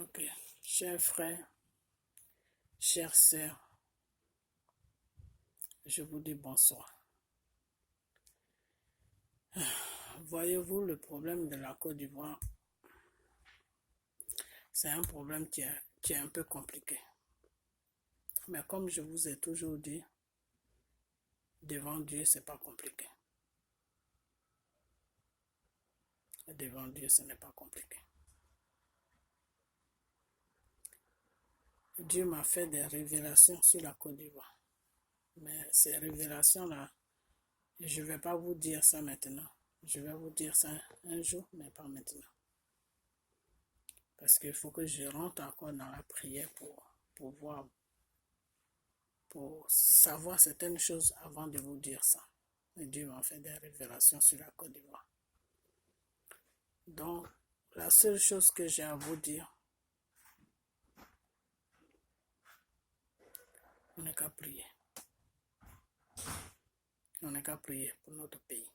Ok, chers frères, chères sœurs, je vous dis bonsoir. Voyez-vous, le problème de la Côte d'Ivoire, c'est un problème qui est un peu compliqué. Mais comme je vous ai toujours dit, devant Dieu, c'est pas compliqué. Devant Dieu, ce n'est pas compliqué. Dieu m'a fait des révélations sur la Côte d'Ivoire. Mais ces révélations-là, je ne vais pas vous dire ça maintenant. Je vais vous dire ça un jour, mais pas maintenant. Parce qu'il faut que je rentre encore dans la prière pour savoir certaines choses avant de vous dire ça. Et Dieu m'a fait des révélations sur la Côte d'Ivoire. Donc, la seule chose que j'ai à vous dire, on n'est qu'à prier. On n'est qu'à prier pour notre pays.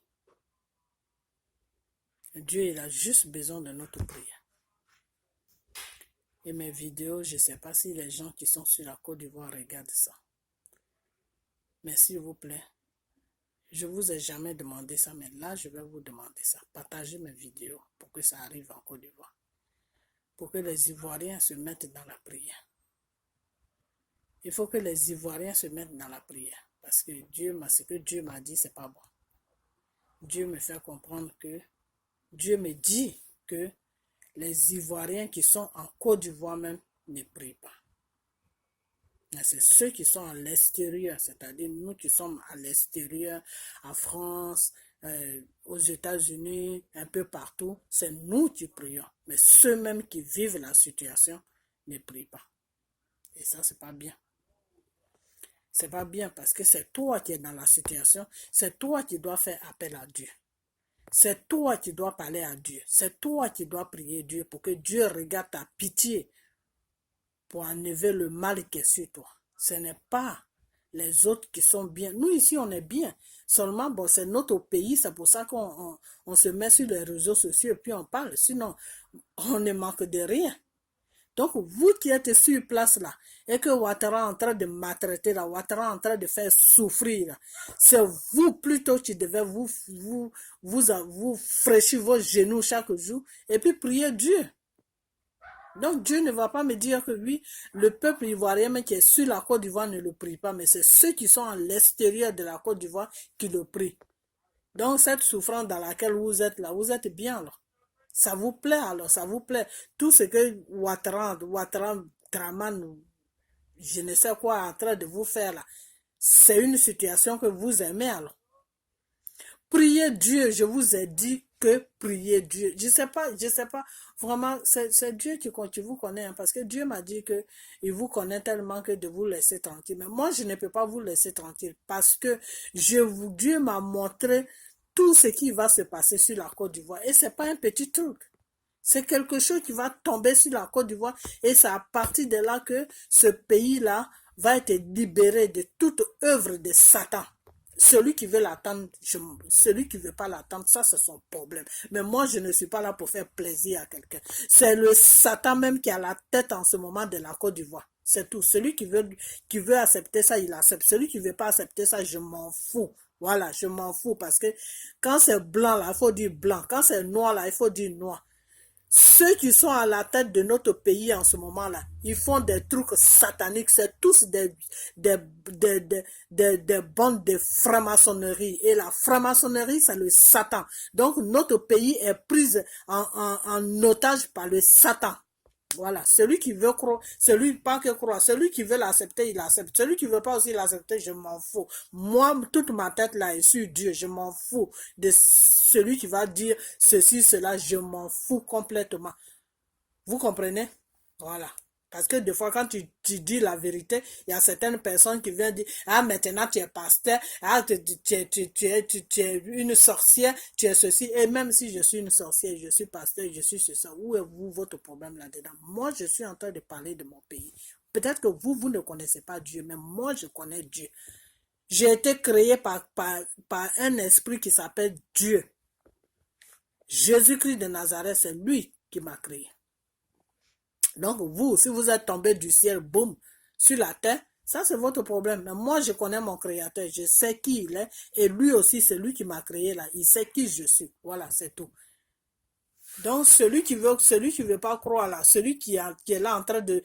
Dieu, il a juste besoin de notre prière. Et mes vidéos, je ne sais pas si les gens qui sont sur la Côte d'Ivoire regardent ça. Mais s'il vous plaît, je ne vous ai jamais demandé ça, mais là, je vais vous demander ça. Partagez mes vidéos pour que ça arrive en Côte d'Ivoire. Pour que les Ivoiriens se mettent dans la prière. Il faut que les Ivoiriens se mettent dans la prière. Parce que ce que Dieu m'a dit, ce n'est pas bon. Dieu me fait comprendre que, Dieu me dit que les Ivoiriens qui sont en Côte d'Ivoire même ne prient pas. C'est ceux qui sont à l'extérieur, c'est-à-dire nous qui sommes à l'extérieur, en France, aux États-Unis, un peu partout, c'est nous qui prions. Mais ceux-mêmes qui vivent la situation ne prient pas. Et ça, c'est pas bien. C'est pas bien parce que c'est toi qui es dans la situation, c'est toi qui dois faire appel à Dieu. C'est toi qui dois parler à Dieu. C'est toi qui dois prier Dieu pour que Dieu regarde ta pitié pour enlever le mal qui est sur toi. Ce n'est pas les autres qui sont bien. Nous ici, on est bien. Seulement, bon, c'est notre pays. C'est pour ça qu'on se met sur les réseaux sociaux et puis on parle. Sinon, on ne manque de rien. Donc, vous qui êtes sur place là, et que Ouattara est en train de maltraiter là, Ouattara est en train de faire souffrir là, c'est vous plutôt qui devez vous fraîchir vos genoux chaque jour et puis prier Dieu. Donc Dieu ne va pas me dire que oui, le peuple ivoirien mais qui est sur la Côte d'Ivoire ne le prie pas, mais c'est ceux qui sont à l'extérieur de la Côte d'Ivoire qui le prient. Donc cette souffrance dans laquelle vous êtes là, vous êtes bien alors. Ça vous plaît alors, ça vous plaît. Tout ce que Ouattara, Draman, je ne sais quoi en train de vous faire là, c'est une situation que vous aimez alors. Priez Dieu, je vous ai dit que priez Dieu. Je sais pas, vraiment, c'est Dieu qui vous connaît, hein, parce que Dieu m'a dit que il vous connaît tellement que de vous laisser tranquille. Mais moi, je ne peux pas vous laisser tranquille, parce que Dieu m'a montré tout ce qui va se passer sur la Côte d'Ivoire. Et c'est pas un petit truc. C'est quelque chose qui va tomber sur la Côte d'Ivoire et c'est à partir de là que ce pays-là va être libéré de toute œuvre de Satan. Celui qui veut l'attendre, celui qui ne veut pas l'attendre, ça c'est son problème. Mais moi je ne suis pas là pour faire plaisir à quelqu'un. C'est le Satan même qui a la tête en ce moment de la Côte d'Ivoire. C'est tout. Celui qui veut accepter ça, il accepte. Celui qui ne veut pas accepter ça, je m'en fous. Voilà, je m'en fous parce que quand c'est blanc là, il faut dire blanc. Quand c'est noir là, il faut dire noir. Ceux qui sont à la tête de notre pays en ce moment-là, ils font des trucs sataniques. C'est tous des bandes de franc-maçonnerie. Et la franc-maçonnerie, c'est le Satan. Donc, notre pays est pris en otage par le Satan. Voilà, celui qui veut croire, celui qui veut l'accepter, il accepte. Celui qui veut pas aussi l'accepter, je m'en fous. Moi, toute ma tête là est sur Dieu, je m'en fous de celui qui va dire ceci, cela, je m'en fous complètement. Vous comprenez? Voilà. Parce que des fois, quand tu dis la vérité, il y a certaines personnes qui viennent dire, ah, maintenant tu es pasteur, ah, tu es une sorcière, tu es ceci. Et même si je suis une sorcière, je suis pasteur, je suis ceci, où est vous votre problème là-dedans? Moi, je suis en train de parler de mon pays. Peut-être que vous ne connaissez pas Dieu, mais moi, je connais Dieu. J'ai été créé par un esprit qui s'appelle Dieu. Jésus-Christ de Nazareth, c'est lui qui m'a créé. Donc vous, si vous êtes tombé du ciel, boum, sur la terre, ça c'est votre problème. Mais moi, je connais mon créateur, je sais qui il est, et lui aussi, c'est lui qui m'a créé là, il sait qui je suis. Voilà, c'est tout. Donc, celui qui veut pas croire là, celui qui est là en train de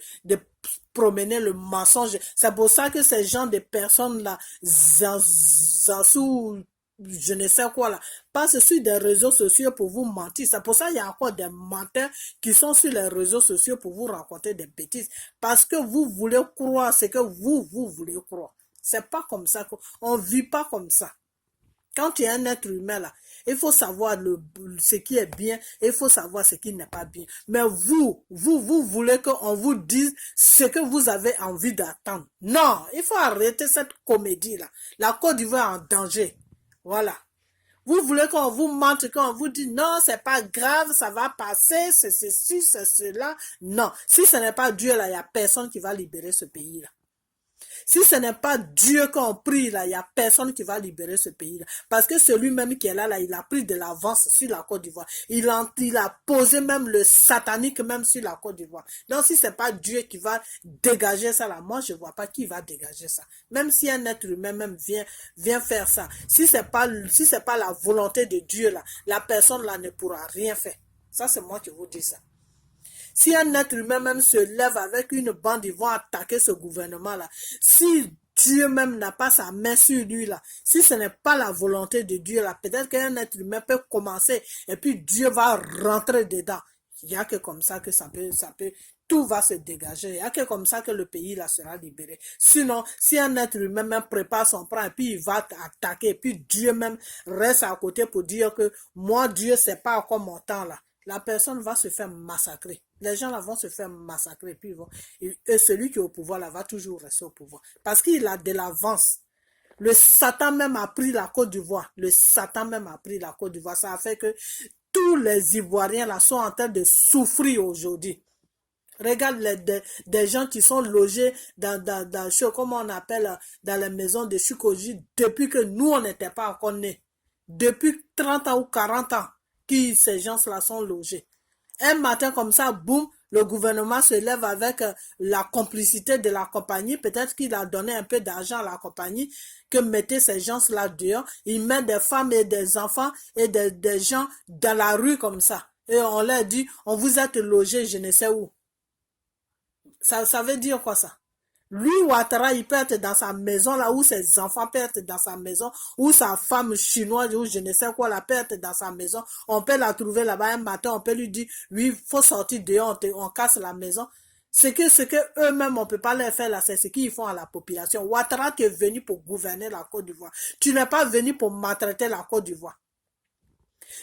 promener le mensonge, c'est pour ça que ces gens de personnes là, sous je ne sais quoi là, passent sur des réseaux sociaux pour vous mentir. C'est pour ça qu'il y a encore des menteurs qui sont sur les réseaux sociaux pour vous raconter des bêtises. Parce que vous voulez croire ce que vous voulez croire. C'est pas comme ça qu'on vit pas comme ça. Quand tu es un être humain là, il faut savoir ce qui est bien et il faut savoir ce qui n'est pas bien. Mais vous voulez qu'on vous dise ce que vous avez envie d'attendre. Non, il faut arrêter cette comédie là. La Côte d'Ivoire est en danger. Voilà. Vous voulez qu'on vous mente, qu'on vous dise non, c'est pas grave, ça va passer, c'est ceci, c'est cela. Non, si ce n'est pas Dieu là, il n'y a personne qui va libérer ce pays là. Si ce n'est pas Dieu qu'on prie, là, il n'y a personne qui va libérer ce pays. Là. Parce que celui-même qui est là, il a pris de l'avance sur la Côte d'Ivoire. Il a posé même le satanique même sur la Côte d'Ivoire. Donc, si ce n'est pas Dieu qui va dégager ça, là, moi, je ne vois pas qui va dégager ça. Même si un être humain même vient faire ça. Si ce n'est pas la volonté de Dieu, là, la personne là ne pourra rien faire. Ça, c'est moi qui vous dis ça. Si un être humain même se lève avec une bande, ils vont attaquer ce gouvernement-là. Si Dieu même n'a pas sa main sur lui là, si ce n'est pas la volonté de Dieu là, peut-être qu'un être humain peut commencer et puis Dieu va rentrer dedans. Il n'y a que comme ça que ça peut, tout va se dégager. Il n'y a que comme ça que le pays là sera libéré. Sinon, si un être humain même prépare son plan et puis il va attaquer, et puis Dieu même reste à côté pour dire que moi, Dieu, c'est pas encore mon temps là. La personne va se faire massacrer. Les gens là vont se faire massacrer. Et celui qui est au pouvoir là va toujours rester au pouvoir. Parce qu'il a de l'avance. Le Satan même a pris la Côte d'Ivoire. Le Satan même a pris la Côte d'Ivoire. Ça a fait que tous les Ivoiriens là sont en train de souffrir aujourd'hui. Regarde des gens qui sont logés dans comment on appelle, dans les maisons de Chukoji depuis que nous, on n'était pas encore nés. Depuis 30 ans ou 40 ans ces gens-là sont logés. Un matin comme ça, boum, le gouvernement se lève avec la complicité de la compagnie. Peut-être qu'il a donné un peu d'argent à la compagnie que mettez ces gens-là dehors. Il met des femmes et des enfants et des gens dans la rue comme ça. Et on leur dit, on vous êtes logés, je ne sais où. Ça veut dire quoi ça? Lui, Ouattara, il peut être dans sa maison là où ses enfants peuvent être dans sa maison, où sa femme chinoise ou je ne sais quoi la peut être dans sa maison. On peut la trouver là-bas un matin, on peut lui dire, oui, il faut sortir dehors, on casse la maison. Ce que eux-mêmes, on peut pas leur faire là, c'est ce qu'ils font à la population. Ouattara, tu es venu pour gouverner la Côte d'Ivoire. Tu n'es pas venu pour maltraiter la Côte d'Ivoire.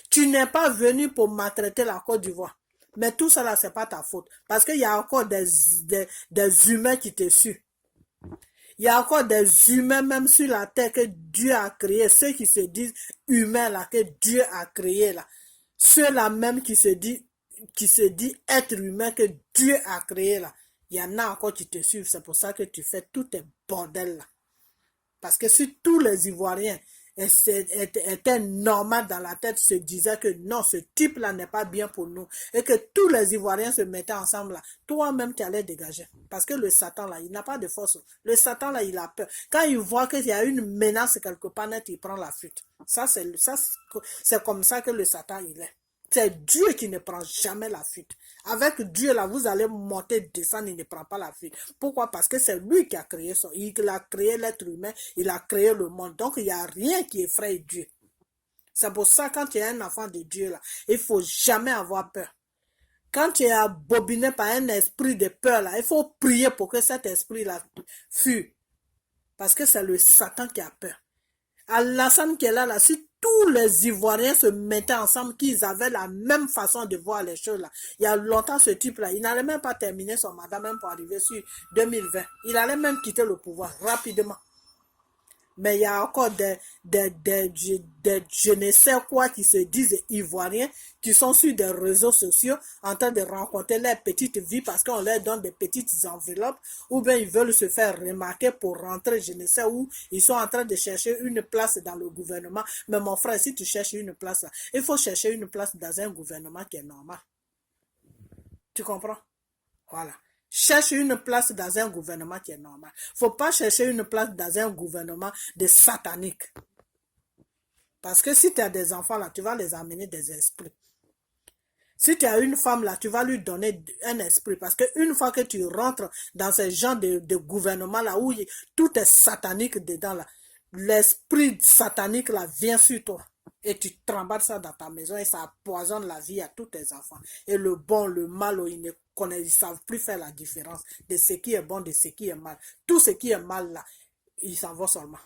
Tu n'es pas venu pour maltraiter la Côte d'Ivoire. Mais tout ça là, c'est pas ta faute. Parce qu'il y a encore des humains qui te suivent. Il y a encore des humains même sur la terre que Dieu a créé. Ceux qui se disent humains là, que Dieu a créé là. Ceux-là même qui se disent être humain que Dieu a créé là. Il y en a encore qui te suivent. C'est pour ça que tu fais tout tes bordels là. Parce que si tous les Ivoiriens étaient normal dans la tête, se disaient que non, ce type-là n'est pas bien pour nous, et que tous les Ivoiriens se mettaient ensemble là, toi-même tu allais dégager. Parce que le Satan là, il n'a pas de force. Le Satan là, il a peur. Quand il voit qu'il y a une menace quelque part net, il prend la fuite. C'est comme ça que le Satan il est. C'est Dieu qui ne prend jamais la fuite. Avec Dieu, là, vous allez monter, descendre, il ne prend pas la fuite. Pourquoi? Parce que c'est lui qui a créé ça. Il a créé l'être humain, il a créé le monde. Donc, il n'y a rien qui effraie Dieu. C'est pour ça, quand tu es un enfant de Dieu, là, il ne faut jamais avoir peur. Quand tu es abobiné par un esprit de peur, là, il faut prier pour que cet esprit-là fuit. Parce que c'est le Satan qui a peur. Alassane qui est là, si tous les Ivoiriens se mettaient ensemble, qu'ils avaient la même façon de voir les choses là. Il y a longtemps, ce type-là, il n'allait même pas terminer son mandat, même pour arriver sur 2020. Il allait même quitter le pouvoir rapidement. Mais il y a encore je ne sais quoi qui se disent ivoiriens, qui sont sur des réseaux sociaux en train de rencontrer leur petite vie parce qu'on leur donne des petites enveloppes ou bien ils veulent se faire remarquer pour rentrer je ne sais où. Ils sont en train de chercher une place dans le gouvernement. Mais mon frère, si tu cherches une place, il faut chercher une place dans un gouvernement qui est normal. Tu comprends? Voilà. Cherche une place dans un gouvernement qui est normal. Faut pas chercher une place dans un gouvernement de satanique. Parce que si tu as des enfants là, tu vas les amener des esprits. Si tu as une femme là, tu vas lui donner un esprit. Parce qu'une fois que tu rentres dans ce genre de gouvernement là, où tout est satanique dedans là, l'esprit satanique là vient sur toi. Et tu trembles ça dans ta maison et ça poisonne la vie à tous tes enfants. Et le bon, le mal, ils ne connaissent, ils savent plus faire la différence de ce qui est bon, de ce qui est mal. Tout ce qui est mal là, ils s'en vont seulement.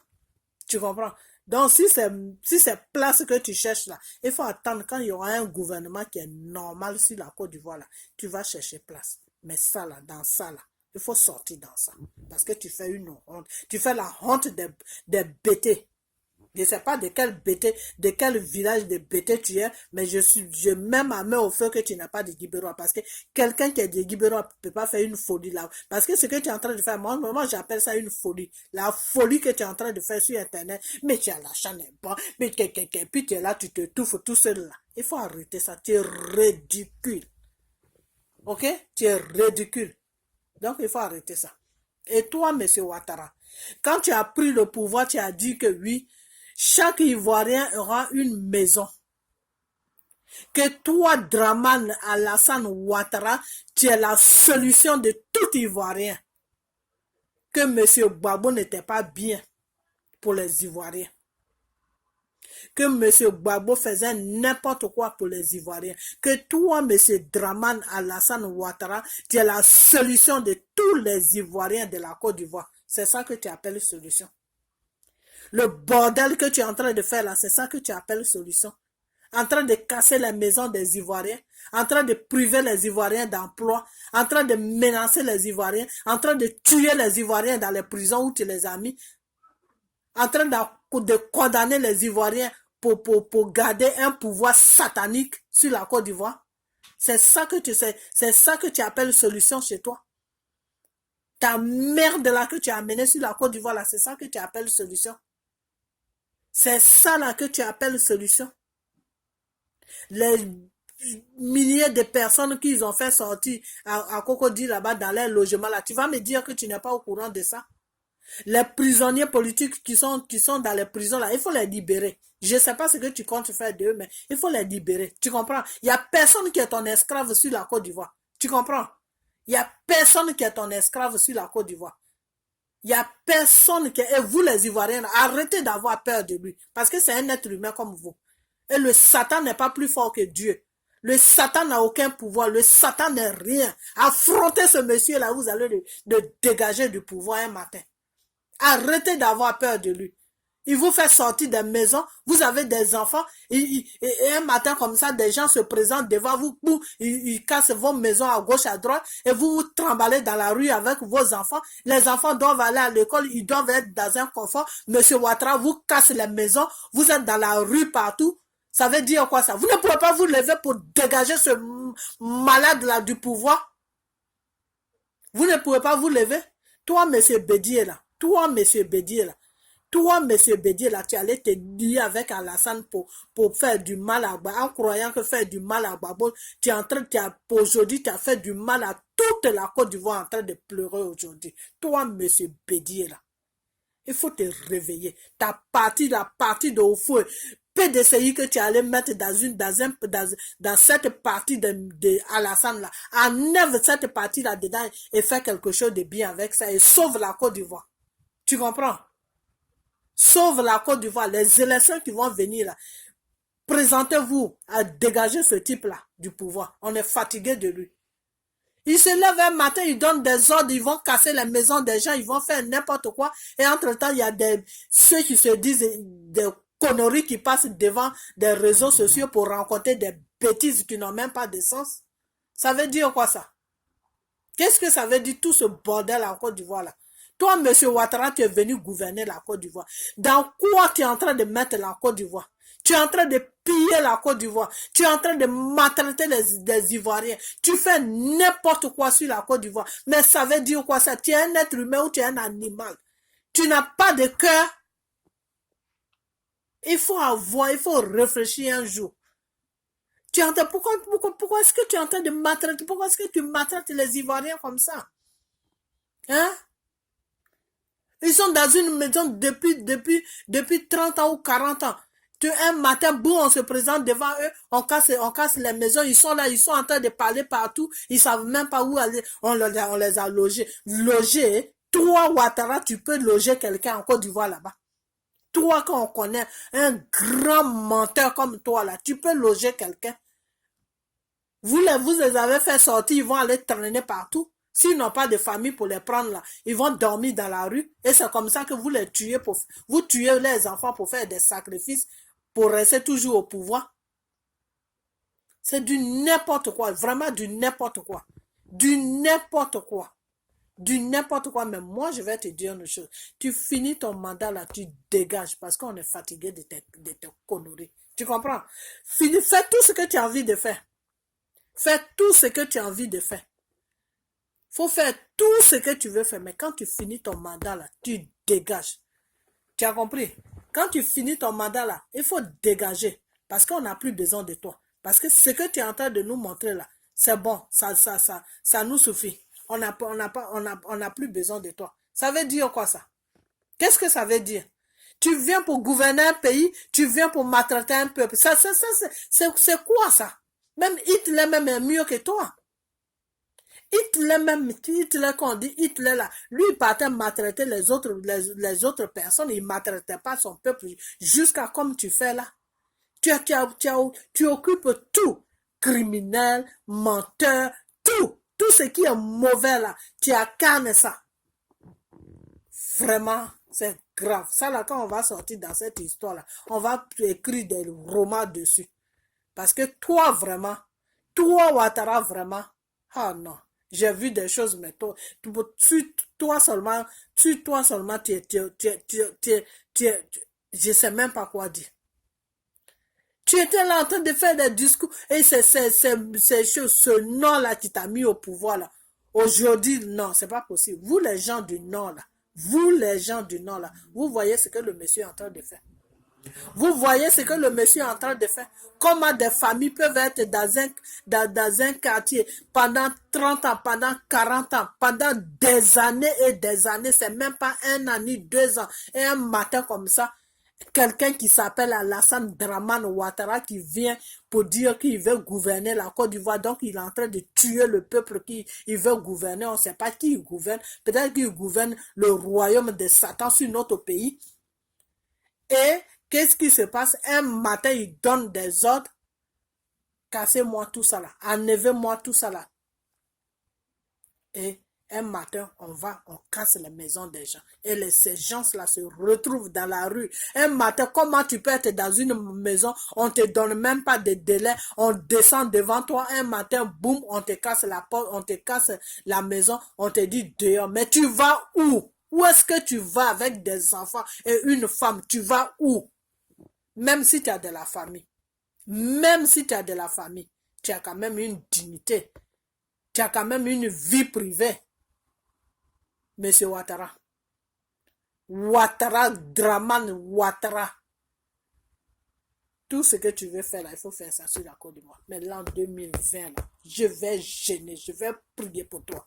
Tu comprends? Donc, si c'est place que tu cherches là, il faut attendre quand il y aura un gouvernement qui est normal sur la Côte d'Ivoire là, tu vas chercher place. Mais ça là, dans ça là, il faut sortir dans ça. Parce que tu fais une honte. Tu fais la honte des bêtés. Je ne sais pas de quel bêté, de quel village de bêté tu es, mais je mets ma main au feu que tu n'as pas de Guibérois. Parce que quelqu'un qui est de Guibérois ne peut pas faire une folie là. Parce que ce que tu es en train de faire, moi j'appelle ça une folie. La folie que tu es en train de faire sur Internet, mais tu as l'achat n'est pas, mais puis tu es là, tu te touffes tout seul là. Il faut arrêter ça, tu es ridicule. Ok? Tu es ridicule. Donc il faut arrêter ça. Et toi, monsieur Ouattara, quand tu as pris le pouvoir, tu as dit que oui, chaque Ivoirien aura une maison. Que toi, Dramane Alassane Ouattara, tu es la solution de tout Ivoirien. Que M. Gbagbo n'était pas bien pour les Ivoiriens. Que M. Gbagbo faisait n'importe quoi pour les Ivoiriens. Que toi, M. Dramane Alassane Ouattara, tu es la solution de tous les Ivoiriens de la Côte d'Ivoire. C'est ça que tu appelles solution. Le bordel que tu es en train de faire là, c'est ça que tu appelles solution. En train de casser les maisons des Ivoiriens, en train de priver les Ivoiriens d'emploi, en train de menacer les Ivoiriens, en train de tuer les Ivoiriens dans les prisons où tu les as mis, en train de condamner les Ivoiriens pour garder un pouvoir satanique sur la Côte d'Ivoire. C'est ça que tu appelles solution chez toi. Ta merde là que tu as amenée sur la Côte d'Ivoire là, c'est ça que tu appelles solution. C'est ça là que tu appelles solution. Les milliers de personnes qu'ils ont fait sortir à Cocody là-bas dans leur logement là, tu vas me dire que tu n'es pas au courant de ça? Les prisonniers politiques qui sont dans les prisons là, il faut les libérer. Je ne sais pas ce que tu comptes faire d'eux, mais il faut les libérer. Tu comprends? Il n'y a personne qui est ton esclave sur la Côte d'Ivoire. Tu comprends? Il n'y a personne qui est ton esclave sur la Côte d'Ivoire. Il n'y a personne qui... Et vous les Ivoiriens, arrêtez d'avoir peur de lui. Parce que c'est un être humain comme vous. Et le Satan n'est pas plus fort que Dieu. Le Satan n'a aucun pouvoir. Le Satan n'est rien. Affrontez ce monsieur-là, vous allez le dégager du pouvoir un matin. Arrêtez d'avoir peur de lui. Il vous fait sortir des maisons, vous avez des enfants, et un matin comme ça, des gens se présentent devant vous, ils cassent vos maisons à gauche, à droite, et vous vous tremballez dans la rue avec vos enfants. Les enfants doivent aller à l'école, ils doivent être dans un confort. Monsieur Ouattara vous casse les maisons, vous êtes dans la rue partout. Ça veut dire quoi ça? Vous ne pouvez pas vous lever pour dégager ce malade-là du pouvoir. Vous ne pouvez pas vous lever. Toi, monsieur Bédier, là. Toi, monsieur Bédier, là. Toi, monsieur Bédier, là, tu allais te lier avec Alassane pour faire du mal à Gbagbo, en croyant que faire du mal à Gbagbo, tu es en train, aujourd'hui, tu as fait du mal à toute la Côte d'Ivoire en train de pleurer aujourd'hui. Toi, monsieur Bédier, là. Il faut te réveiller. Ta partie, la partie de Oufou, PDCI que tu allais mettre dans cette partie de Alassane là, enlève cette partie là dedans et fais quelque chose de bien avec ça et sauve la Côte d'Ivoire. Tu comprends? Sauve la Côte d'Ivoire. Les élections qui vont venir là, présentez-vous à dégager ce type là du pouvoir. On est fatigué de lui. Ils se lèvent un matin, ils donnent des ordres, ils vont casser les maisons des gens, ils vont faire n'importe quoi. Et entre-temps, il y a ceux qui se disent des conneries qui passent devant des réseaux sociaux pour rencontrer des bêtises qui n'ont même pas de sens. Ça veut dire quoi ça? Qu'est-ce que ça veut dire tout ce bordel en Côte d'Ivoire là? Toi, monsieur Ouattara, tu es venu gouverner la Côte d'Ivoire. Dans quoi tu es en train de mettre la Côte d'Ivoire? Tu es en train de piller la Côte d'Ivoire. Tu es en train de maltraiter les Ivoiriens. Tu fais n'importe quoi sur la Côte d'Ivoire. Mais ça veut dire quoi ça? Tu es un être humain ou tu es un animal? Tu n'as pas de cœur. Il faut réfléchir un jour. Pourquoi est-ce que tu es en train de maltraiter? Pourquoi est-ce que tu maltraites les Ivoiriens comme ça? Hein? Ils sont dans une maison depuis 30 ans ou 40 ans. Un matin, boum, on se présente devant eux, on casse les maisons, ils sont là, ils sont en train de parler partout, ils savent même pas où aller, on les a logés. Logés, toi, Ouattara, tu peux loger quelqu'un en Côte d'Ivoire là-bas. Toi, quand on connaît un grand menteur comme toi là, tu peux loger quelqu'un. Vous les avez fait sortir, ils vont aller traîner partout. S'ils n'ont pas de famille pour les prendre là, ils vont dormir dans la rue. Et c'est comme ça que vous les tuez. Vous tuez les enfants pour faire des sacrifices, pour rester toujours au pouvoir. C'est du n'importe quoi, vraiment du n'importe quoi. Du n'importe quoi. Du n'importe quoi. Mais moi, je vais te dire une chose. Tu finis ton mandat là, tu dégages parce qu'on est fatigué de tes conneries. Tu comprends? Fais tout ce que tu as envie de faire. Fais tout ce que tu as envie de faire. Faut faire tout ce que tu veux faire. Mais quand tu finis ton mandat là, tu dégages. Tu as compris? Quand tu finis ton mandat là, il faut dégager. Parce qu'on n'a plus besoin de toi. Parce que ce que tu es en train de nous montrer là, c'est bon. Ça nous suffit. On n'a plus besoin de toi. Ça veut dire quoi ça? Qu'est-ce que ça veut dire? Tu viens pour gouverner un pays, tu viens pour maltraiter un peuple. C'est quoi ça? Même Hitler même est mieux que toi. Hitler, quand on dit Hitler là, lui il partait maltraiter les autres personnes, il ne maltraitait pas son peuple jusqu'à comme tu fais là. Tu occupes tout, criminel, menteur, tout ce qui est mauvais là, tu incarnes ça. Vraiment, c'est grave. Ça là, quand on va sortir dans cette histoire là, on va écrire des romans dessus. Parce que toi vraiment, Ouattara vraiment, ah non. J'ai vu des choses, mais toi seulement, je sais même pas quoi dire. Tu étais là en train de faire des discours et ces choses, ce nom-là qui t'a mis au pouvoir là. Aujourd'hui, non, c'est pas possible. Vous les gens du Nord là, vous voyez ce que le monsieur est en train de faire. Vous voyez ce que le monsieur est en train de faire. Comment des familles peuvent être dans un quartier pendant 30 ans, pendant 40 ans, pendant des années et des années. C'est même pas un an ni 2 ans. Et un matin comme ça, quelqu'un qui s'appelle Alassane Dramane Ouattara qui vient pour dire qu'il veut gouverner la Côte d'Ivoire. Donc, il est en train de tuer le peuple qu'il veut gouverner. On ne sait pas qui il gouverne. Peut-être qu'il gouverne le royaume de Satan sur notre pays. Et qu'est-ce qui se passe? Un matin, il donne des ordres. Cassez-moi tout ça là. Enlevez-moi tout ça là. Et un matin, on casse les maisons des gens. Et ces gens-là se retrouvent dans la rue. Un matin, comment tu peux être dans une maison, on te donne même pas de délai, on descend devant toi, un matin, boum, on te casse la porte, on te casse la maison, on te dit dehors. Mais tu vas où? Où est-ce que tu vas avec des enfants et une femme? Tu vas où? Même si tu as de la famille. Même si tu as de la famille, tu as quand même une dignité. Tu as quand même une vie privée. Monsieur Ouattara. Ouattara, Dramane Ouattara. Tout ce que tu veux faire là, il faut faire ça sur la Côte d'Ivoire. Mais l'an 2020, là, je vais gêner, je vais prier pour toi.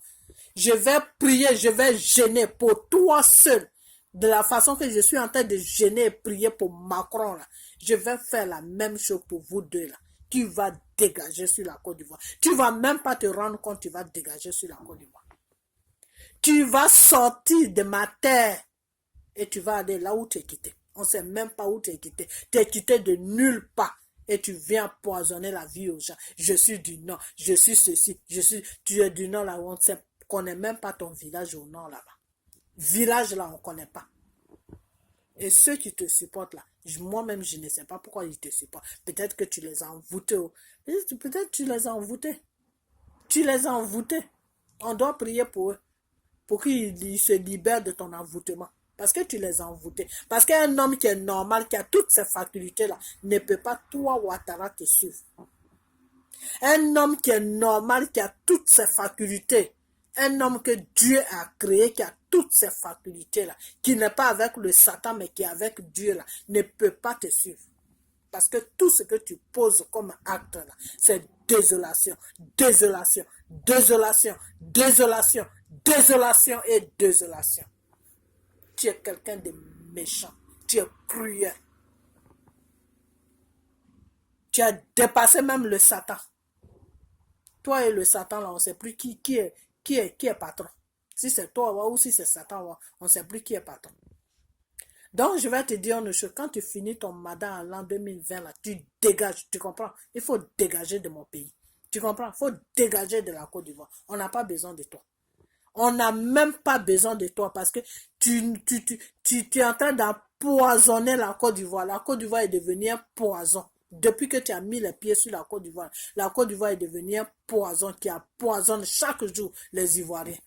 Je vais prier, je vais gêner pour toi seul. De la façon que je suis en train de gêner et prier pour Macron là. Je vais faire la même chose pour vous deux là. Tu vas dégager sur la Côte d'Ivoire. Tu vas même pas te rendre compte, tu vas dégager sur la Côte d'Ivoire. Tu vas sortir de ma terre et tu vas aller là où tu es quitté. On ne sait même pas où tu es quitté. Tu es quitté de nulle part. Et tu viens empoisonner la vie aux gens. Je suis du Nord, je suis ceci, tu es du Nord là où on ne connaît même pas ton village au Nord là-bas. Village là, on ne connaît pas. Et ceux qui te supportent là, moi-même je ne sais pas pourquoi ils te supportent. Peut-être que tu les as envoûtés. Peut-être que tu les as envoûtés. Tu les as envoûtés. On doit prier pour eux. Pour qu'ils se libèrent de ton envoûtement. Parce que tu les as envoûtés. Parce qu'un homme qui est normal, qui a toutes ces facultés-là, ne peut pas, toi, Ouattara, te suivre. Un homme qui est normal, qui a toutes ces facultés, un homme que Dieu a créé, qui a toutes ces facultés-là, qui n'est pas avec le Satan, mais qui est avec Dieu, là, ne peut pas te suivre. Parce que tout ce que tu poses comme acte là, c'est désolation, désolation, désolation, désolation, désolation et désolation. Tu es quelqu'un de méchant, tu es cruel. Tu as dépassé même le Satan. Toi et le Satan, là, on ne sait plus qui est patron. Si c'est toi ou si c'est Satan, on ne sait plus qui est patron. Donc, je vais te dire une chose. Quand tu finis ton mandat en l'an 2020, là, tu dégages. Tu comprends? Il faut dégager de mon pays. Tu comprends? Il faut dégager de la Côte d'Ivoire. On n'a pas besoin de toi. On n'a même pas besoin de toi parce que tu es en train d'empoisonner la Côte d'Ivoire. La Côte d'Ivoire est devenue un poison. Depuis que tu as mis les pieds sur la Côte d'Ivoire est devenue un poison qui empoisonne chaque jour les Ivoiriens.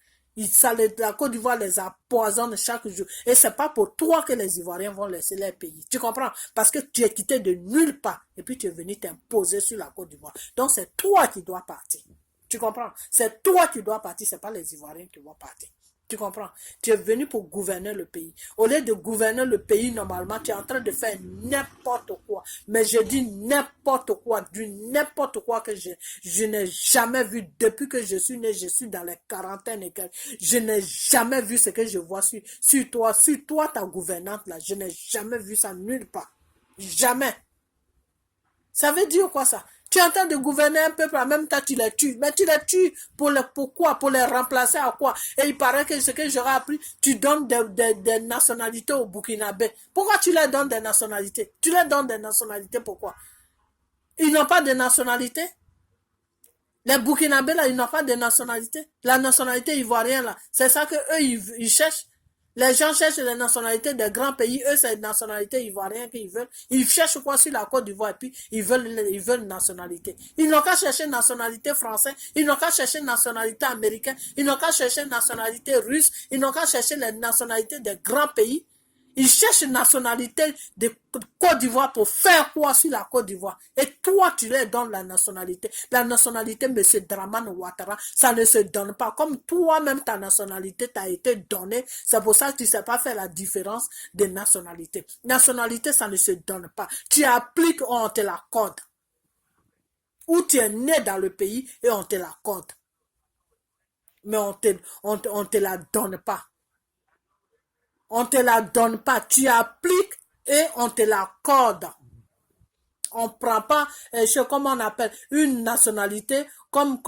La Côte d'Ivoire les empoisonne chaque jour. Et c'est pas pour toi que les Ivoiriens vont laisser leur pays. Tu comprends? Parce que tu es quitté de nulle part et puis tu es venu t'imposer sur la Côte d'Ivoire. Donc c'est toi qui dois partir. Tu comprends? C'est toi qui dois partir, c'est pas les Ivoiriens qui vont partir. Tu comprends? Tu es venu pour gouverner le pays. Au lieu de gouverner le pays, normalement, tu es en train de faire n'importe quoi. Mais je dis n'importe quoi, du n'importe quoi que je n'ai jamais vu. Depuis que je suis né, je suis dans les quarantaines et quelques. Je n'ai jamais vu ce que je vois sur toi. Sur toi, ta gouvernante, là, je n'ai jamais vu ça nulle part. Jamais. Ça veut dire quoi ça? Tu es en train de gouverner un peuple, en même temps tu les tues. Mais tu les tues pourquoi? Pour les remplacer à quoi? Et il paraît que ce que j'aurais appris, tu donnes des nationalités aux Burkinabés. Pourquoi tu leur donnes des nationalités? Tu leur donnes des nationalités pourquoi? Ils n'ont pas de nationalité? Les Burkinabés là, ils n'ont pas de nationalité. La nationalité ivoirienne là, c'est ça que eux ils cherchent. Les gens cherchent les nationalités des grands pays. Eux, c'est les nationalités ivoiriennes qu'ils veulent. Ils cherchent quoi sur la Côte d'Ivoire et puis ils veulent nationalité. Ils n'ont qu'à chercher nationalité française. Ils n'ont qu'à chercher nationalité américaine. Ils n'ont qu'à chercher nationalité russe. Ils n'ont qu'à chercher les nationalités des grands pays. Ils cherchent une nationalité de Côte d'Ivoire pour faire quoi sur la Côte d'Ivoire. Et toi, tu leur donnes la nationalité. La nationalité, M. Dramane Ouattara, ça ne se donne pas. Comme toi-même, ta nationalité t'a été donnée. C'est pour ça que tu ne sais pas faire la différence des nationalités. Nationalité, ça ne se donne pas. Tu appliques, on te l'accorde. Ou tu es né dans le pays et on te l'accorde. Mais on te la donne pas. On ne te la donne pas. Tu appliques et on te l'accorde. On ne prend pas, comment on appelle, une nationalité comme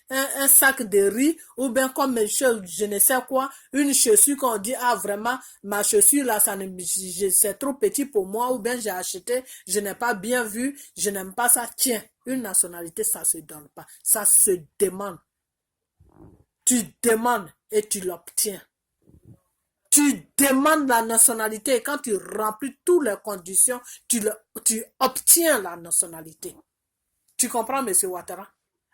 un sac de riz ou bien comme je ne sais quoi, une chaussure qu'on dit, ah vraiment, ma chaussure là, c'est trop petit pour moi ou bien j'ai acheté, je n'ai pas bien vu, je n'aime pas ça. Tiens, une nationalité, ça ne se donne pas. Ça se demande. Tu demandes et tu l'obtiens. Tu demandes la nationalité et quand tu remplis toutes les conditions, tu obtiens la nationalité. Tu comprends, M. Ouattara?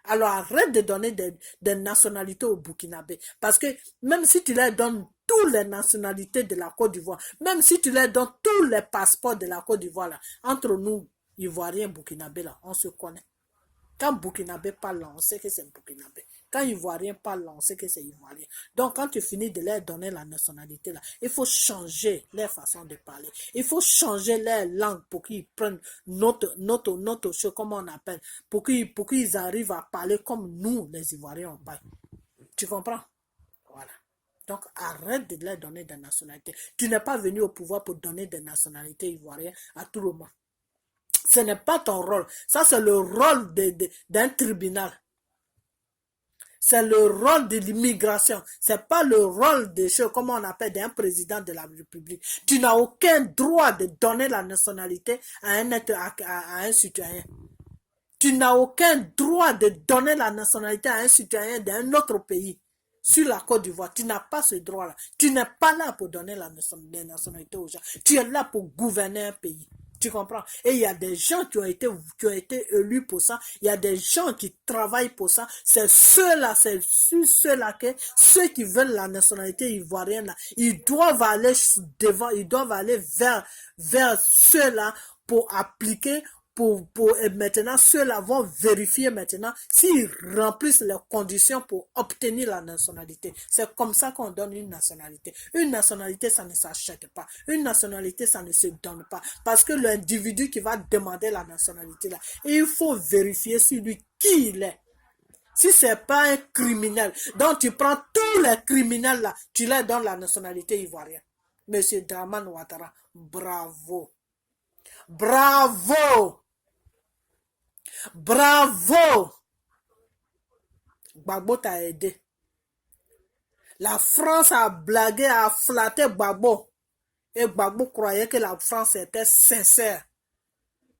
Alors arrête de donner des nationalités aux Burkinabés. Parce que même si tu leur donnes toutes les nationalités de la Côte d'Ivoire, même si tu leur donnes tous les passeports de la Côte d'Ivoire, là, entre nous, Ivoiriens, Burkinabés, là, on se connaît. Quand Burkinabé parle, on sait que c'est Burkinabé. Quand Ivoirien parle, on sait que c'est Ivoirien. Donc, quand tu finis de leur donner la nationalité, là, il faut changer leur façon de parler. Il faut changer leur langue pour qu'ils prennent notre chose, comme on appelle, pour qu'ils arrivent à parler comme nous, les Ivoiriens, on parle. Tu comprends? Voilà. Donc, arrête de leur donner des nationalités. Tu n'es pas venu au pouvoir pour donner des nationalités ivoiriennes à tout le monde. Ce n'est pas ton rôle. Ça, c'est le rôle d'un tribunal. C'est le rôle de l'immigration. C'est pas le rôle de comment on appelle d'un président de la République. Tu n'as aucun droit de donner la nationalité à un citoyen. Tu n'as aucun droit de donner la nationalité à un citoyen d'un autre pays. Sur la Côte d'Ivoire, tu n'as pas ce droit-là. Tu n'es pas là pour donner la nationalité aux gens. Tu es là pour gouverner un pays. Tu comprends? Et il y a des gens qui ont été élus pour ça. Il y a des gens qui travaillent pour ça. C'est ceux-là que ceux qui veulent la nationalité ivoirienne, là, ils doivent aller devant, ils doivent aller vers ceux-là pour appliquer et maintenant, ceux-là vont vérifier maintenant s'ils remplissent les conditions pour obtenir la nationalité. C'est comme ça qu'on donne une nationalité. Une nationalité, ça ne s'achète pas. Une nationalité, ça ne se donne pas. Parce que l'individu qui va demander la nationalité, là, il faut vérifier sur lui qui il est. Si ce n'est pas un criminel, donc tu prends tous les criminels là, tu leur donnes la nationalité ivoirienne. Monsieur Dramane Ouattara, bravo. Bravo. Bravo. Gbagbo t'a aidé. La France a blagué, a flatté Gbagbo. Et Gbagbo croyait que la France était sincère.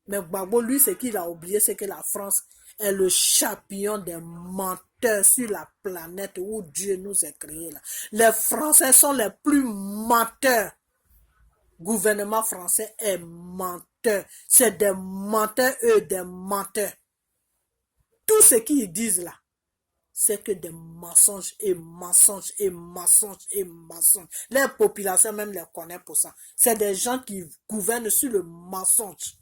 Mais Gbagbo, lui, ce qu'il a oublié, c'est que la France est le champion des menteurs sur la planète où Dieu nous a créés. Là. Les Français sont les plus menteurs. Le gouvernement français est menteur. C'est des menteurs, eux, des menteurs. Tout ce qu'ils disent là, c'est que des mensonges et mensonges et mensonges et mensonges. Les populations même les connaissent pour ça. C'est des gens qui gouvernent sur le mensonge.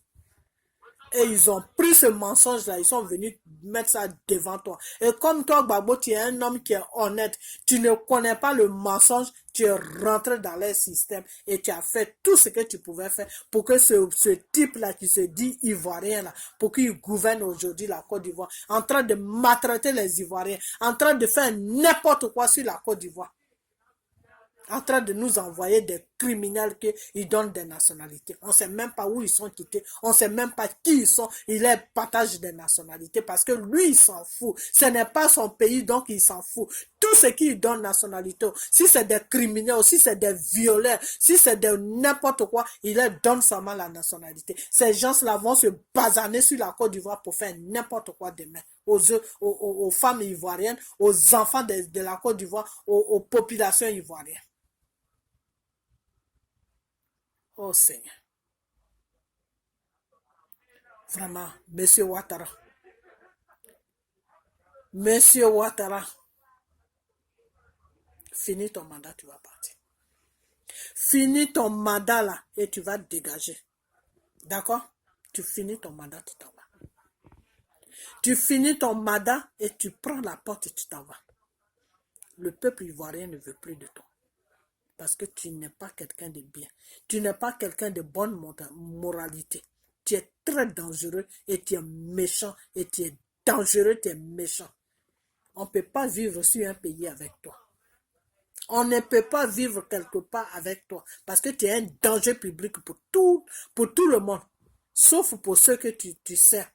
Et ils ont pris ce mensonge-là, ils sont venus mettre ça devant toi. Et comme toi, Gbagbo, tu es un homme qui est honnête, tu ne connais pas le mensonge, tu es rentré dans leur système et tu as fait tout ce que tu pouvais faire pour que ce type-là qui se dit ivoirien, là, pour qu'il gouverne aujourd'hui la Côte d'Ivoire, en train de maltraiter les Ivoiriens, en train de faire n'importe quoi sur la Côte d'Ivoire. En train de nous envoyer des criminels qui donnent des nationalités. On ne sait même pas où ils sont quittés. On ne sait même pas qui ils sont. Il les partage des nationalités parce que lui, il s'en fout. Ce n'est pas son pays, donc il s'en fout. Tout ce qu'il donne nationalité, si c'est des criminels, si c'est des violeurs, si c'est de n'importe quoi, il leur donne seulement la nationalité. Ces gens-là vont se basaner sur la Côte d'Ivoire pour faire n'importe quoi demain. Aux femmes ivoiriennes, aux enfants de la Côte d'Ivoire, aux populations ivoiriennes. Oh Seigneur. Vraiment, Monsieur Ouattara. Monsieur Ouattara. Finis ton mandat, tu vas partir. Finis ton mandat là et tu vas dégager. D'accord? Tu finis ton mandat, tu t'en vas. Tu finis ton mandat et tu prends la porte et tu t'en vas. Le peuple ivoirien ne veut plus de toi. Parce que tu n'es pas quelqu'un de bien. Tu n'es pas quelqu'un de bonne moralité. Tu es très dangereux et tu es méchant. Et tu es dangereux, tu es méchant. On ne peut pas vivre sur un pays avec toi. On ne peut pas vivre quelque part avec toi. Parce que tu es un danger public pour tout le monde. Sauf pour ceux que tu sais.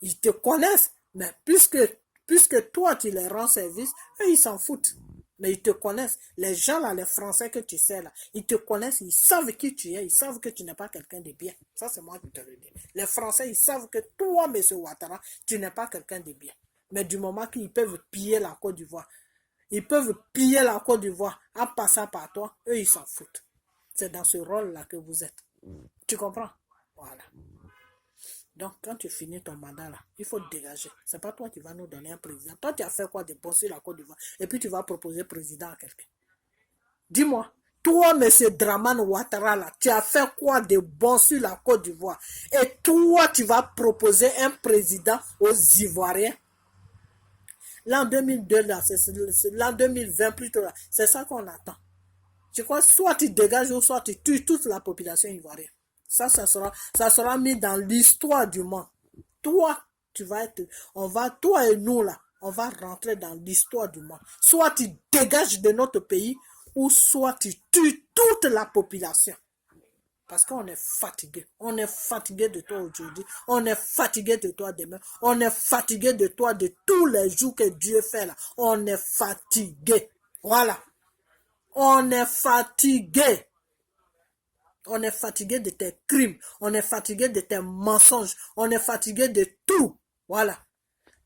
Ils te connaissent. Mais puisque toi, tu les rends service, eux, ils s'en foutent. Mais ils te connaissent. Les gens là, les Français que tu sais là, ils te connaissent, ils savent qui tu es, ils savent que tu n'es pas quelqu'un de bien. Ça, c'est moi qui te le dis. Les Français, ils savent que toi, M. Ouattara, tu n'es pas quelqu'un de bien. Mais du moment qu'ils peuvent piller la Côte d'Ivoire, ils peuvent piller la Côte d'Ivoire en passant par toi, eux, ils s'en foutent. C'est dans ce rôle-là que vous êtes. Tu comprends? Voilà. Donc, quand tu finis ton mandat là, il faut dégager. Ce n'est pas toi qui vas nous donner un président. Toi, tu as fait quoi de bon sur la Côte d'Ivoire? Et puis, tu vas proposer président à quelqu'un. Dis-moi, toi, M. Dramane Ouattara, là, tu as fait quoi de bon sur la Côte d'Ivoire? Et toi, tu vas proposer un président aux Ivoiriens? L'an 2002, là, c'est l'an 2020 plutôt, là, c'est ça qu'on attend. Je crois soit tu dégages ou soit tu tues toute la population ivoirienne. Ça sera mis dans l'histoire du monde. Toi, tu vas être, toi et nous là, on va rentrer dans l'histoire du monde. Soit tu dégages de notre pays, ou soit tu tues toute la population. Parce qu'on est fatigué. On est fatigué de toi aujourd'hui. On est fatigué de toi demain. On est fatigué de toi de tous les jours que Dieu fait là. On est fatigué. Voilà. On est fatigué. On est fatigué de tes crimes. On est fatigué de tes mensonges. On est fatigué de tout. Voilà.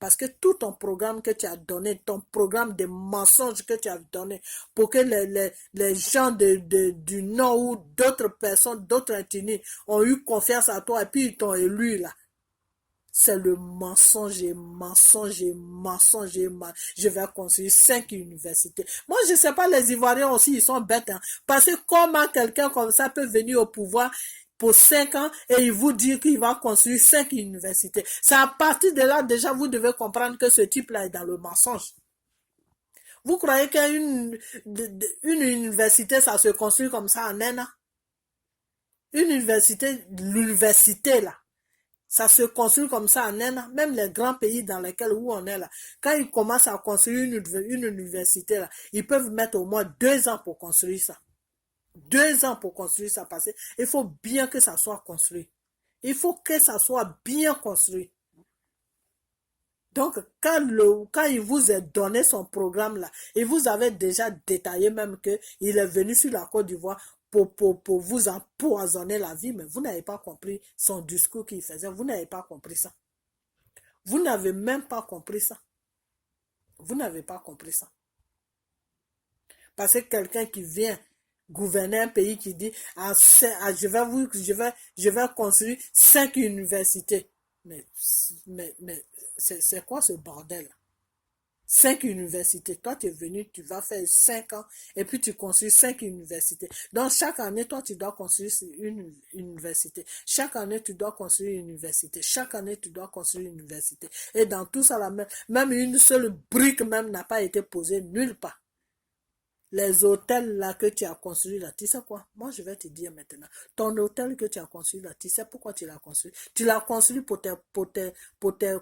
Parce que tout ton programme que tu as donné, ton programme de mensonges que tu as donné, pour que les gens du Nord ou d'autres personnes, d'autres ethnies ont eu confiance à toi et puis ils t'ont élu là. C'est le mensonge et mensonge et mensonge et mensonge. Je vais construire 5 universités. Moi, je ne sais pas, les Ivoiriens aussi, ils sont bêtes. Hein, parce que comment quelqu'un comme ça peut venir au pouvoir pour 5 ans et il vous dit qu'il va construire 5 universités. C'est à partir de là, déjà, vous devez comprendre que ce type-là est dans le mensonge. Vous croyez qu'une université, ça se construit comme ça en un an? Une université, l'université là, ça se construit comme ça en un an. Même les grands pays dans lesquels où on est là, quand ils commencent à construire une université là, ils peuvent mettre au moins 2 ans pour construire ça. 2 ans pour construire ça, parce qu'il faut bien que ça soit construit. Il faut que ça soit bien construit. Donc, quand il vous a donné son programme là, il vous avait déjà détaillé même qu'il est venu sur la Côte d'Ivoire pour vous empoisonner la vie, mais vous n'avez pas compris son discours qu'il faisait. Vous n'avez pas compris ça. Vous n'avez même pas compris ça. Vous n'avez pas compris ça. Parce que quelqu'un qui vient gouverner un pays qui dit je vais construire 5 universités. Mais c'est quoi ce bordel? 5 universités. Toi, tu es venu, tu vas faire 5 ans et puis tu construis 5 universités. Donc, chaque année, toi, tu dois construire une université. Chaque année, tu dois construire une université. Chaque année, tu dois construire une université. Et dans tout ça, même une seule brique même n'a pas été posée nulle part. Les hôtels là que tu as construits là, tu sais quoi? Moi, je vais te dire maintenant. Ton hôtel que tu as construit là, tu sais pourquoi tu l'as construit? Tu l'as construit pour tes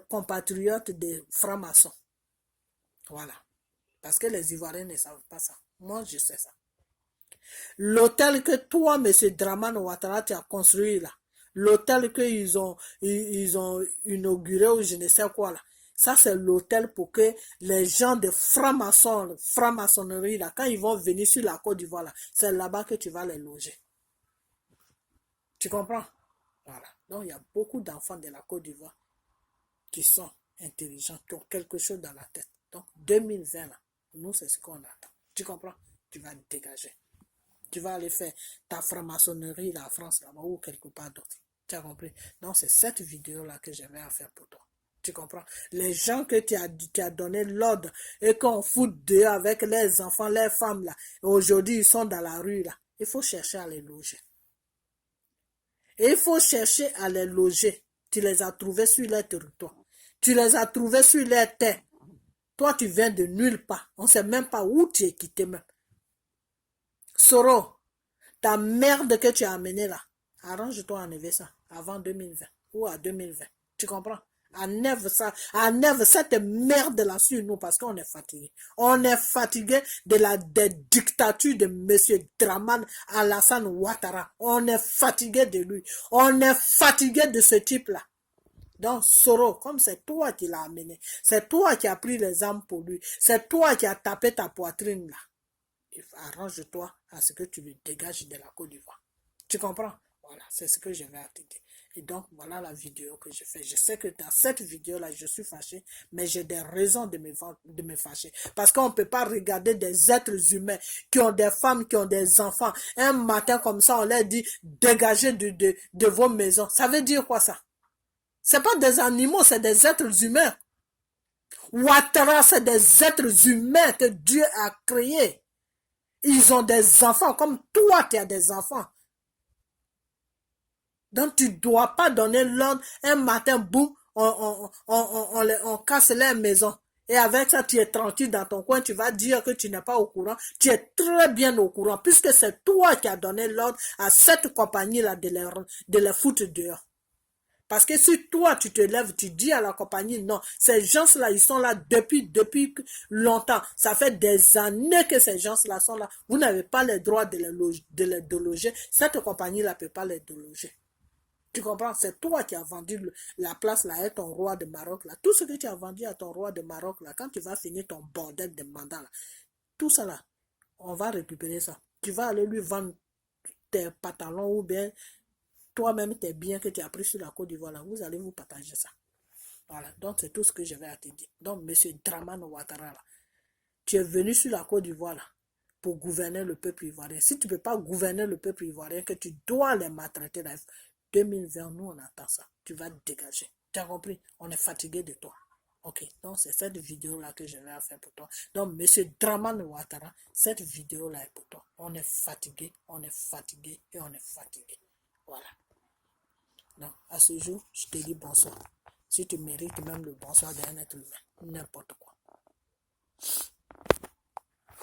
compatriotes des francs-maçons. Voilà. Parce que les Ivoiriens ne savent pas ça. Moi, je sais ça. L'hôtel que toi, M. Dramane Ouattara, tu as construit là, l'hôtel qu'ils ont inauguré ou je ne sais quoi là, ça, c'est l'hôtel pour que les gens de franc-maçonnerie, là, quand ils vont venir sur la Côte d'Ivoire, là, c'est là-bas que tu vas les loger. Tu comprends? Voilà. Donc, il y a beaucoup d'enfants de la Côte d'Ivoire qui sont intelligents, qui ont quelque chose dans la tête. Donc, 2020, là, nous, c'est ce qu'on attend. Tu comprends? Tu vas dégager. Tu vas aller faire ta franc-maçonnerie, la France, là-bas, ou quelque part d'autre. Tu as compris? Donc, c'est cette vidéo-là que j'avais à faire pour toi. Tu comprends? Les gens que tu as donné l'ordre et qu'on fout dehors avec les enfants, les femmes, là, aujourd'hui, ils sont dans la rue, là. Il faut chercher à les loger. Et il faut chercher à les loger. Tu les as trouvés sur les territoires. Tu les as trouvés sur les terres. Toi, tu viens de nulle part. On ne sait même pas où tu es quitté même. Soro, ta merde que tu as amenée là, arrange-toi à enlever ça avant 2020 ou à 2020. Tu comprends? Enlève ça, enlève cette merde là sur nous parce qu'on est fatigué. On est fatigué des dictatures de M. Dramane Alassane Ouattara. On est fatigué de lui. On est fatigué de ce type là. Donc, Soro, comme c'est toi qui l'as amené, c'est toi qui as pris les armes pour lui, c'est toi qui as tapé ta poitrine là. Arrange-toi à ce que tu le dégages de la Côte d'Ivoire. Tu comprends? Voilà, c'est ce que je vais te dire. Et donc, voilà la vidéo que je fais. Je sais que dans cette vidéo-là, je suis fâché, mais j'ai des raisons de me fâcher. Parce qu'on ne peut pas regarder des êtres humains qui ont des femmes, qui ont des enfants. Un matin comme ça, on leur dit, dégagez de vos maisons. Ça veut dire quoi ça? C'est pas des animaux, c'est des êtres humains. Ouattara, c'est des êtres humains que Dieu a créés. Ils ont des enfants, comme toi, tu as des enfants. Donc, tu ne dois pas donner l'ordre, un matin, boum, on casse les maisons. Et avec ça, tu es tranquille dans ton coin, tu vas dire que tu n'es pas au courant. Tu es très bien au courant, puisque c'est toi qui as donné l'ordre à cette compagnie-là de les foutre dehors. Parce que si toi, tu te lèves, tu dis à la compagnie, non, ces gens-là, ils sont là depuis longtemps. Ça fait des années que ces gens-là sont là. Vous n'avez pas le droit de les déloger. Cette compagnie-là ne peut pas les déloger. Tu comprends? C'est toi qui as vendu la place là à ton roi de Maroc là. Tout ce que tu as vendu à ton roi de Maroc là, quand tu vas finir ton bordel de mandat là, tout ça là, on va récupérer ça. Tu vas aller lui vendre tes pantalons ou bien toi-même tes biens que tu as pris sur la Côte d'Ivoire, là, vous allez vous partager ça. Voilà, donc c'est tout ce que je vais à te dire. Donc, M. Dramane Ouattara, là, tu es venu sur la Côte d'Ivoire là, pour gouverner le peuple ivoirien. Si tu ne peux pas gouverner le peuple ivoirien, que tu dois les maltraiter, là, 2020, nous on attend ça. Tu vas te dégager. Tu as compris? On est fatigué de toi. Ok, donc c'est cette vidéo-là que je vais faire pour toi. Donc, M. Dramane Ouattara, cette vidéo-là est pour toi. On est fatigué et on est fatigué. Voilà. Donc, à ce jour, je te dis bonsoir. Si tu mérites même le bonsoir d'un être humain, n'importe quoi.